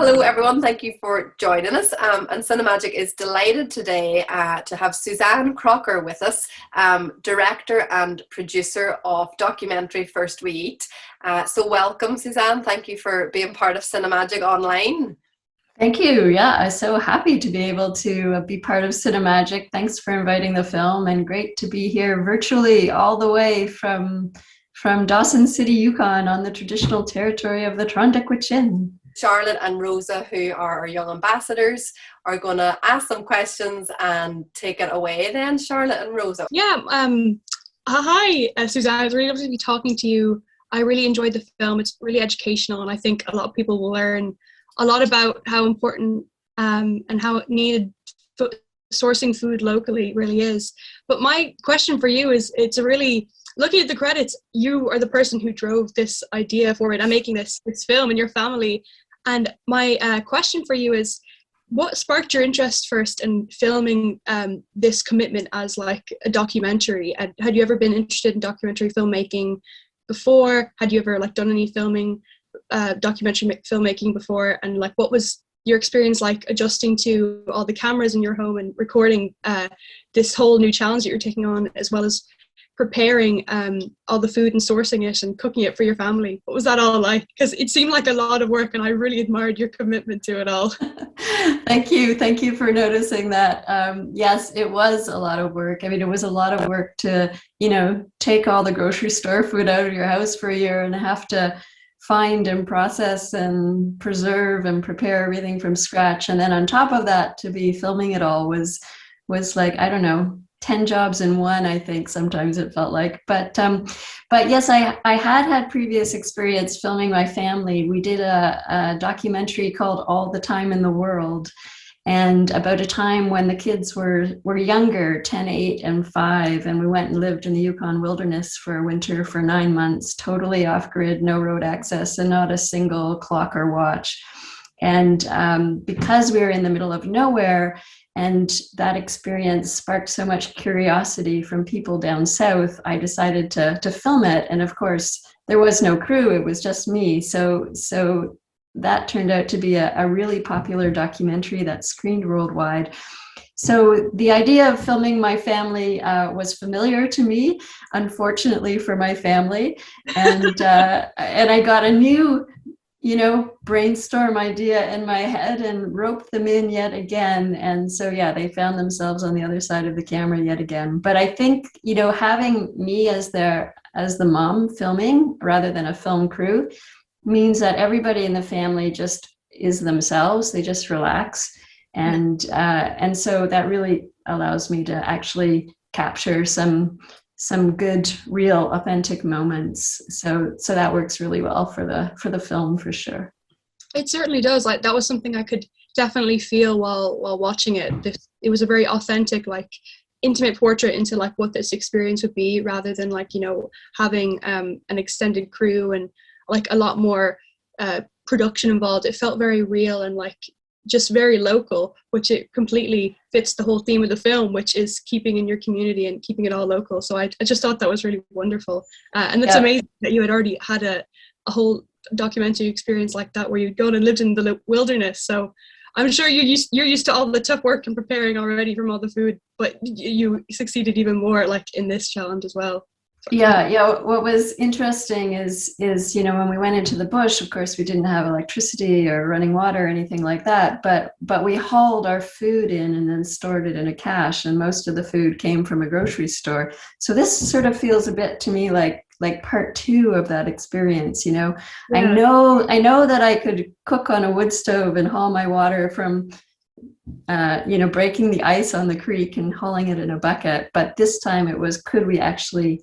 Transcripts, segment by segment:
Hello everyone, thank you for joining us. And Cinemagic is delighted today to have Suzanne Crocker with us, director and producer of documentary First We Eat. So welcome Suzanne, thank you for being part of Cinemagic Online. Thank you. Yeah, I'm so happy to be able to be part of Cinemagic. Thanks for inviting the film, and great to be here virtually all the way from Dawson City, Yukon, on the traditional territory of the Tr'ondëk Hwëch'in. Charlotte and Rosa, who are our young ambassadors, are going to ask some questions and take it away then, Charlotte and Rosa. Yeah, hi Suzanne, it's really lovely to be talking to you. I really enjoyed the film. It's really educational, and I think a lot of people will learn a lot about how important and how needed sourcing food locally really is. But my question for you is, it's a really, looking at the credits, you are the person who drove this idea forward and making this film in your family. And my question for you is, what sparked your interest first in filming this commitment as like a documentary? And had you ever been interested in documentary filmmaking before? Had you ever like done any documentary filmmaking before? And like, what was your experience like adjusting to all the cameras in your home and recording this whole new challenge that you're taking on, as well as preparing all the food and sourcing it and cooking it for your family? What was that all like? Because it seemed like a lot of work, and I really admired your commitment to it all. Thank you for noticing that. Yes, it was a lot of work. I mean, it was a lot of work to, take all the grocery store food out of your house for a year and have to find and process and preserve and prepare everything from scratch. And then on top of that, to be filming it all was like, I don't know, 10 jobs in one, I think sometimes it felt like. But yes, I had previous experience filming my family. We did a documentary called All the Time in the World, and about a time when the kids were younger, 10, 8, and 5, and we went and lived in the Yukon wilderness for a winter for 9 months, totally off-grid, no road access, and not a single clock or watch. And because we were in the middle of nowhere, and that experience sparked so much curiosity from people down south, I decided to film it. And of course, there was no crew, it was just me. So that turned out to be a really popular documentary that screened worldwide. So the idea of filming my family was familiar to me, unfortunately for my family. And I got a new brainstorm idea in my head and roped them in yet again. And so, yeah, they found themselves on the other side of the camera yet again. But I think, having me as the mom filming rather than a film crew means that everybody in the family just is themselves. They just relax. And so that really allows me to actually capture some good, real, authentic moments. So that works really well for the film, for sure. It certainly does. Like, that was something I could definitely feel while watching it. It was a very authentic, like, intimate portrait into like what this experience would be, rather than like, having an extended crew and like a lot more production involved. It felt very real and like just very local, which it completely fits the whole theme of the film, which is keeping in your community and keeping it all local. So I just thought that was really wonderful. And it's amazing that you had already had a whole documentary experience like that, where you'd gone and lived in the wilderness. So I'm sure you're used to all the tough work and preparing already from all the food, but you succeeded even more like in this challenge as well. Yeah. What was interesting is when we went into the bush, of course, we didn't have electricity or running water or anything like that. But we hauled our food in and then stored it in a cache, and most of the food came from a grocery store. So this sort of feels a bit to me like part two of that experience. Yeah. I know that I could cook on a wood stove and haul my water from breaking the ice on the creek and hauling it in a bucket. But this time it was, could we actually,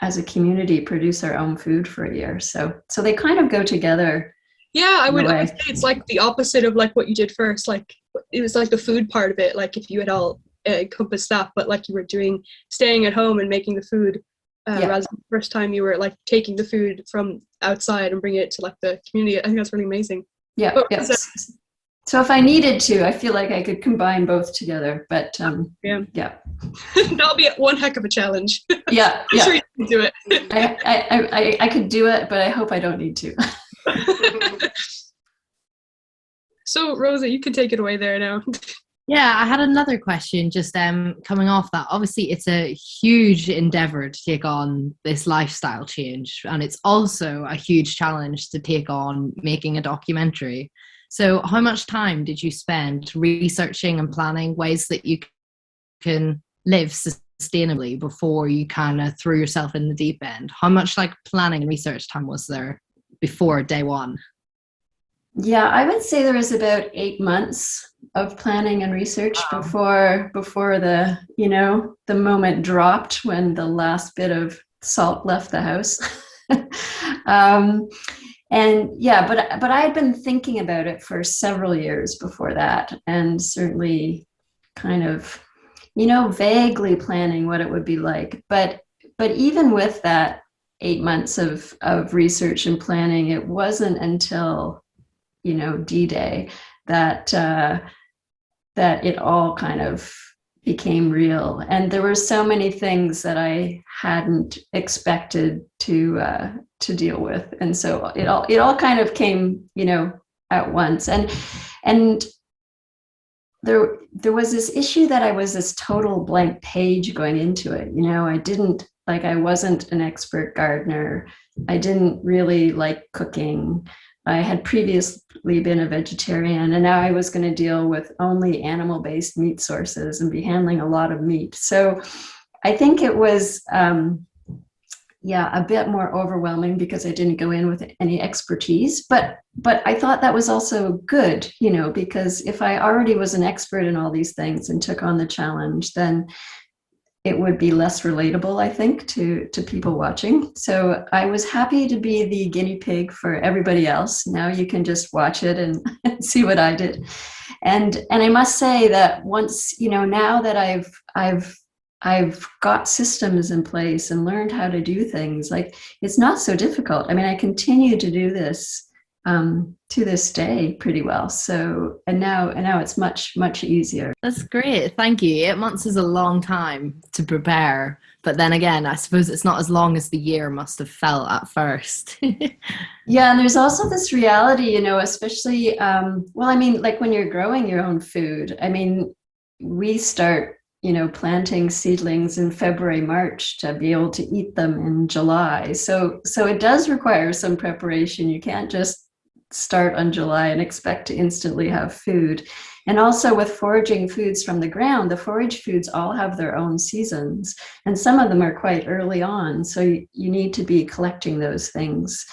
as a community, produce our own food for a year? So they kind of go together. Yeah, I would say it's like the opposite of like what you did first. Like, it was like the food part of it, like if you had all encompassed that, but like you were staying at home and making the food, rather than the first time you were like taking the food from outside and bringing it to like the community. I think that's really amazing. Yeah. So if I needed to, I feel like I could combine both together. But that'll be one heck of a challenge. Yeah, I'm sure you can do it. I could do it, but I hope I don't need to. So Rosa, you can take it away there now. Yeah, I had another question just coming off that. Obviously, it's a huge endeavor to take on this lifestyle change, and it's also a huge challenge to take on making a documentary. So how much time did you spend researching and planning ways that you can live sustainably before you kind of threw yourself in the deep end? How much like planning and research time was there before day one? Yeah, I would say there was about 8 months of planning and research before the, the moment dropped when the last bit of salt left the house. And yeah, but I had been thinking about it for several years before that, and certainly kind of, vaguely planning what it would be like. But even with that 8 months of research and planning, it wasn't until D-Day that it all kind of became real. And there were so many things that I hadn't expected to deal with, and so it all kind of came at once. And there was this issue that I was this total blank page going into it. I wasn't an expert gardener. I didn't really like cooking. I had previously been a vegetarian, and now I was going to deal with only animal-based meat sources and be handling a lot of meat. So I think it was, a bit more overwhelming because I didn't go in with any expertise. But I thought that was also good, because if I already was an expert in all these things and took on the challenge, then it would be less relatable, I think, to people watching. So I was happy to be the guinea pig for everybody else. Now you can just watch it and see what I did. And I must say that once, now that I've got systems in place and learned how to do things, like, it's not so difficult. I mean, I continue to do this to this day pretty well. So, and now it's much, much easier. That's great. Thank you. 8 months is a long time to prepare. But then again, I suppose it's not as long as the year must have felt at first. Yeah. And there's also this reality, especially, like when you're growing your own food, we start, planting seedlings in February, March to be able to eat them in July. So it does require some preparation. You can't just start on July and expect to instantly have food. And also with foraging foods from the ground, the forage foods all have their own seasons, and some of them are quite early on. So you need to be collecting those things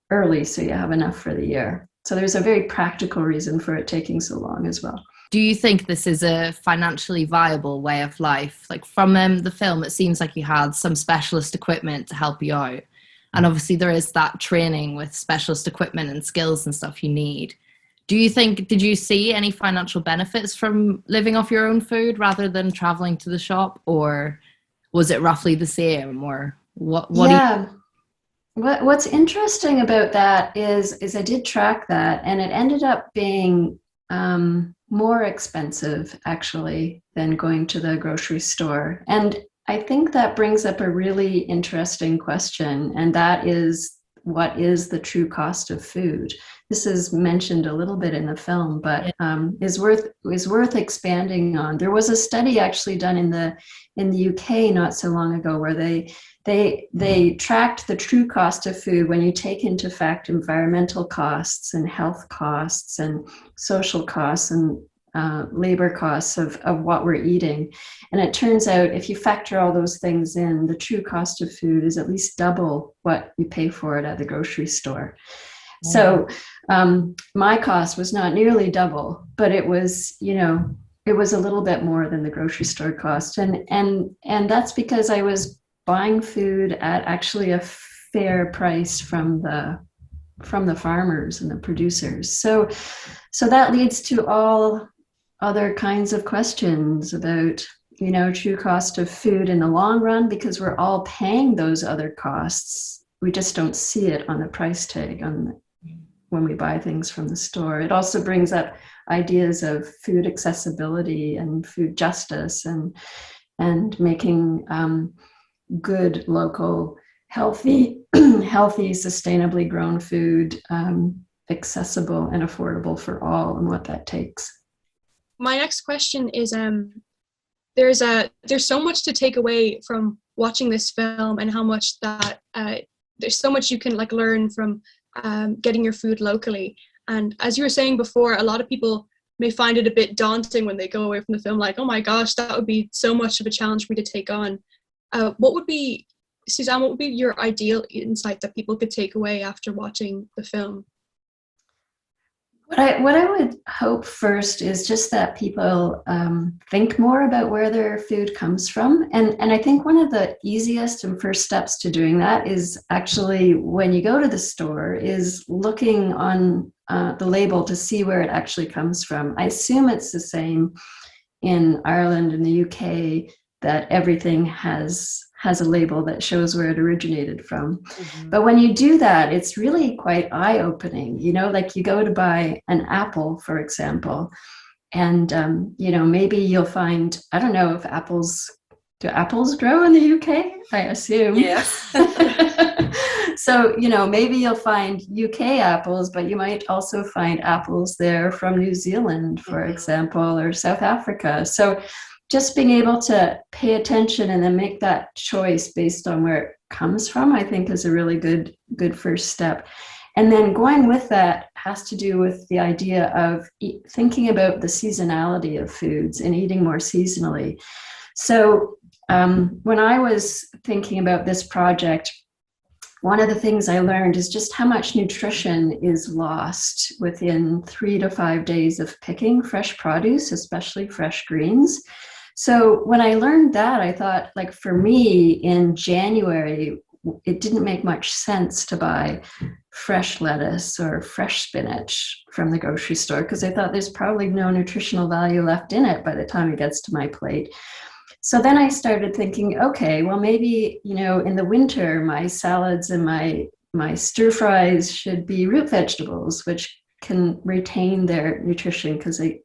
early so you have enough for the year. So there's a very practical reason for it taking so long as well. Do you think this is a financially viable way of life? Like from the film, it seems like you had some specialist equipment to help you out. And obviously there is that training with specialist equipment and skills and stuff you need. Did you see any financial benefits from living off your own food rather than traveling to the shop? Or was it roughly the same? Or what? Yeah. What's interesting about that is I did track that, and it ended up being more expensive actually than going to the grocery store. And I think that brings up a really interesting question, and that is, what is the true cost of food? This is mentioned a little bit in the film, but is worth expanding on. There was a study actually done in the UK not so long ago where they tracked the true cost of food when you take into fact environmental costs and health costs and social costs and labor costs of what we're eating. And it turns out if you factor all those things in, the true cost of food is at least double what you pay for it at the grocery store. So my cost was not nearly double, but it was, it was a little bit more than the grocery store cost. And that's because I was buying food at actually a fair price from the farmers and the producers. So that leads to all other kinds of questions about, true cost of food in the long run, because we're all paying those other costs. We just don't see it on the price tag when we buy things from the store. It also brings up ideas of food accessibility and food justice and making good, local, healthy, sustainably grown food accessible and affordable for all, and what that takes. My next question is, there's so much to take away from watching this film, and how much that there's so much you can like learn from getting your food locally. And as you were saying before, a lot of people may find it a bit daunting when they go away from the film, like, oh my gosh, that would be so much of a challenge for me to take on. What would be, Suzanne, what would be your ideal insight that people could take away after watching the film? What I would hope first is just that people think more about where their food comes from. And I think one of the easiest and first steps to doing that is actually, when you go to the store, is looking on the label to see where it actually comes from. I assume it's the same in Ireland and the UK, that everything has a label that shows where it originated from. Mm-hmm. But when you do that, it's really quite eye-opening. You know, like you go to buy an apple, for example, and you know, maybe you'll find, I don't know if do apples grow in the UK? I assume. Yes. So, you know, maybe you'll find UK apples, but you might also find apples there from New Zealand, for example, or South Africa. So just being able to pay attention and then make that choice based on where it comes from, I think, is a really good first step. And then going with that has to do with the idea of thinking about the seasonality of foods and eating more seasonally. So when I was thinking about this project, one of the things I learned is just how much nutrition is lost within 3 to 5 days of picking fresh produce, especially fresh greens. So when I learned that, I thought, like, for me in January, it didn't make much sense to buy fresh lettuce or fresh spinach from the grocery store, because I thought there's probably no nutritional value left in it by the time it gets to my plate. So then I started thinking, okay, well, maybe, you know, in the winter, my salads and my stir fries should be root vegetables, which can retain their nutrition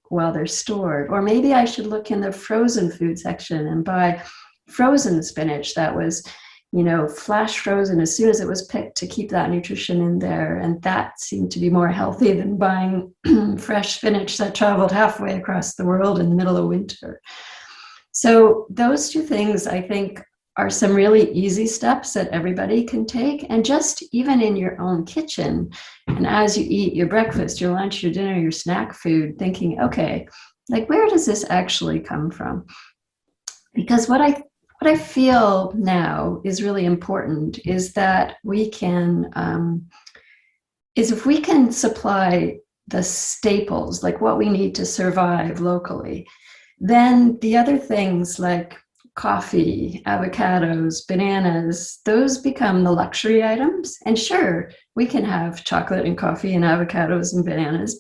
while they're stored. Or maybe I should look in the frozen food section and buy frozen spinach that was, you know, flash frozen as soon as it was picked, to keep that nutrition in there. And that seemed to be more healthy than buying fresh spinach that traveled halfway across the world in the middle of winter. So those two things, I think, are some really easy steps that everybody can take. And just even in your own kitchen, and as you eat your breakfast, your lunch, your dinner, your snack food, thinking, okay, like, where does this actually come from? Because what I feel now is really important is that we can, is if we can supply the staples, like what we need to survive locally, then the other things like coffee, avocados, bananas, those become the luxury items. And sure, we can have chocolate and coffee and avocados and bananas,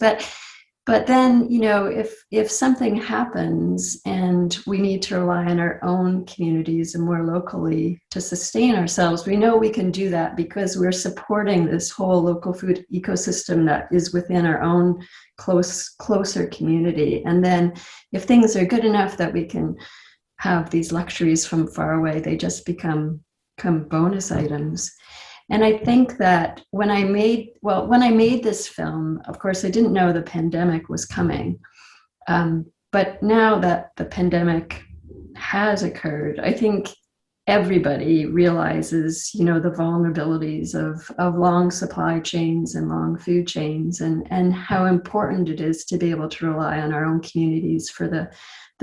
but then, you know, if something happens and we need to rely on our own communities and more locally to sustain ourselves, we know we can do that because we're supporting this whole local food ecosystem that is within our own closer community. And then if things are good enough that we can have these luxuries from far away, they just become bonus items. And I think that when I made this film, of course, I didn't know the pandemic was coming. But now that the pandemic has occurred, I think everybody realizes, you know, the vulnerabilities of long supply chains and long food chains, and how important it is to be able to rely on our own communities for the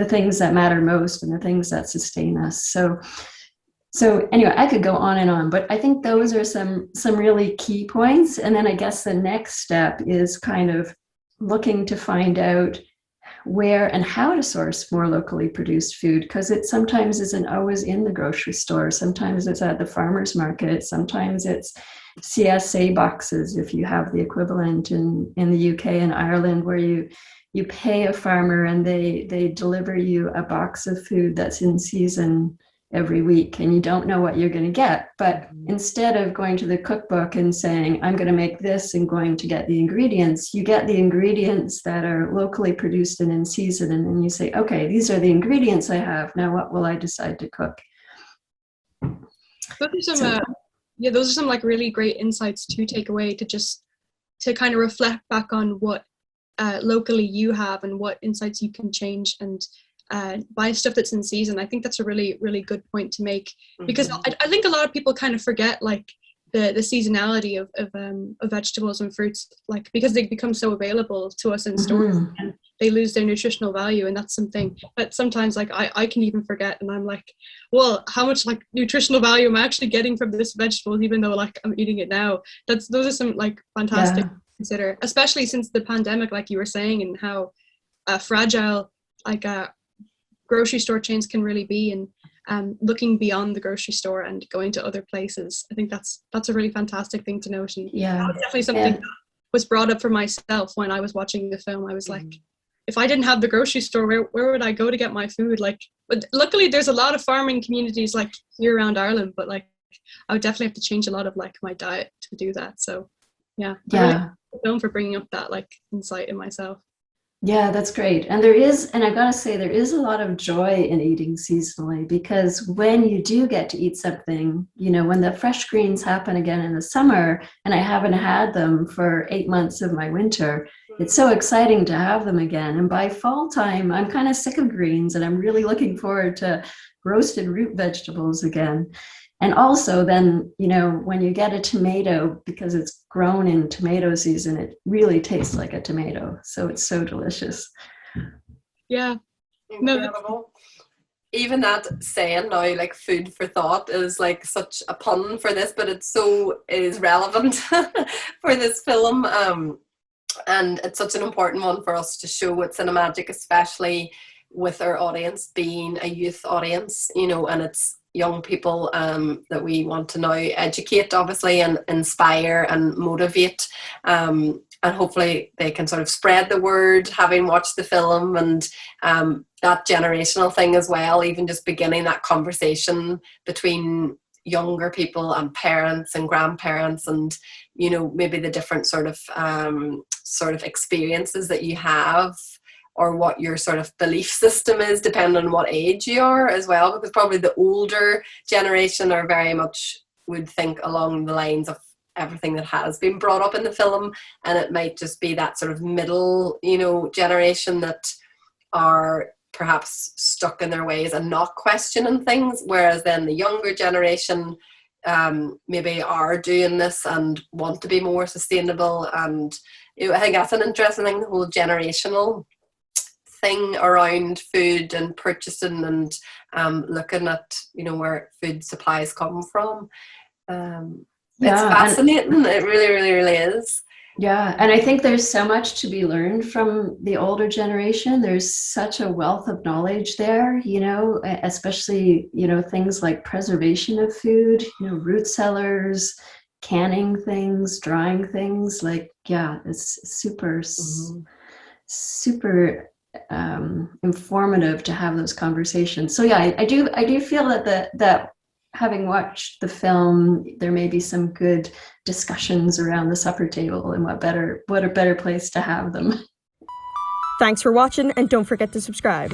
things that matter most and the things that sustain us. So anyway, I could go on and on, but I think those are some really key points. And then I guess the next step is kind of looking to find out where and how to source more locally produced food, because it sometimes isn't always in the grocery store. Sometimes it's at the farmer's market. Sometimes it's CSA boxes, if you have the equivalent in the UK and Ireland, where you pay a farmer and they deliver you a box of food that's in season every week, and you don't know what you're going to get. But instead of going to the cookbook and saying, I'm going to make this and going to get the ingredients, you get the ingredients that are locally produced and in season. And then you say, okay, these are the ingredients I have. Now, what will I decide to cook? Those are some like really great insights to take away, to just to kind of reflect back on what locally you have and what insights you can change, and buy stuff that's in season. I think that's a really, really good point to make, because I think a lot of people kind of forget like the seasonality of vegetables and fruits, like because they become so available to us in stores, and they lose their nutritional value. And that's something that sometimes like I can even forget, and I'm like, well, how much like nutritional value am I actually getting from this vegetable, even though like I'm eating it now? Those are some like fantastic to consider, especially since the pandemic, like you were saying, and how fragile like grocery store chains can really be, and looking beyond the grocery store and going to other places. I think that's a really fantastic thing to note. And that's definitely something that was brought up for myself when I was watching the film. I was like, if I didn't have the grocery store, where would I go to get my food? Like, but luckily there's a lot of farming communities like here around Ireland, but like I would definitely have to change a lot of like my diet to do that. So I really like the film for bringing up that like insight in myself. Yeah, that's great. And I gotta say, there is a lot of joy in eating seasonally, because when you do get to eat something, when the fresh greens happen again in the summer, and I haven't had them for 8 months of my winter, it's so exciting to have them again. And by fall time, I'm kind of sick of greens, and I'm really looking forward to roasted root vegetables again. And also then, when you get a tomato, because it's grown in tomato season, it really tastes like a tomato. So it's so delicious. Yeah. Incredible. Even that saying now, like food for thought, is like such a pun for this, but it is relevant for this film. And it's such an important one for us to show at Cinemagic, especially with our audience being a youth audience, and it's young people that we want to now educate, obviously, and inspire and motivate, and hopefully they can sort of spread the word having watched the film, and that generational thing as well, even just beginning that conversation between younger people and parents and grandparents, and maybe the different sort of experiences that you have, or what your sort of belief system is, depending on what age you are as well, because probably the older generation are very much would think along the lines of everything that has been brought up in the film, and it might just be that sort of middle generation that are perhaps stuck in their ways and not questioning things, whereas then the younger generation maybe are doing this and want to be more sustainable. And I think that's an interesting thing, the whole generational thing around food and purchasing, and looking at where food supplies come from. It's fascinating. It really, really, really is. Yeah, and I think there's so much to be learned from the older generation. There's such a wealth of knowledge there, especially things like preservation of food, root cellars, canning things, drying things. Like, it's super informative to have those conversations. So I do feel that having watched the film, there may be some good discussions around the supper table, and what a better place to have them. Thanks for watching, and don't forget to subscribe.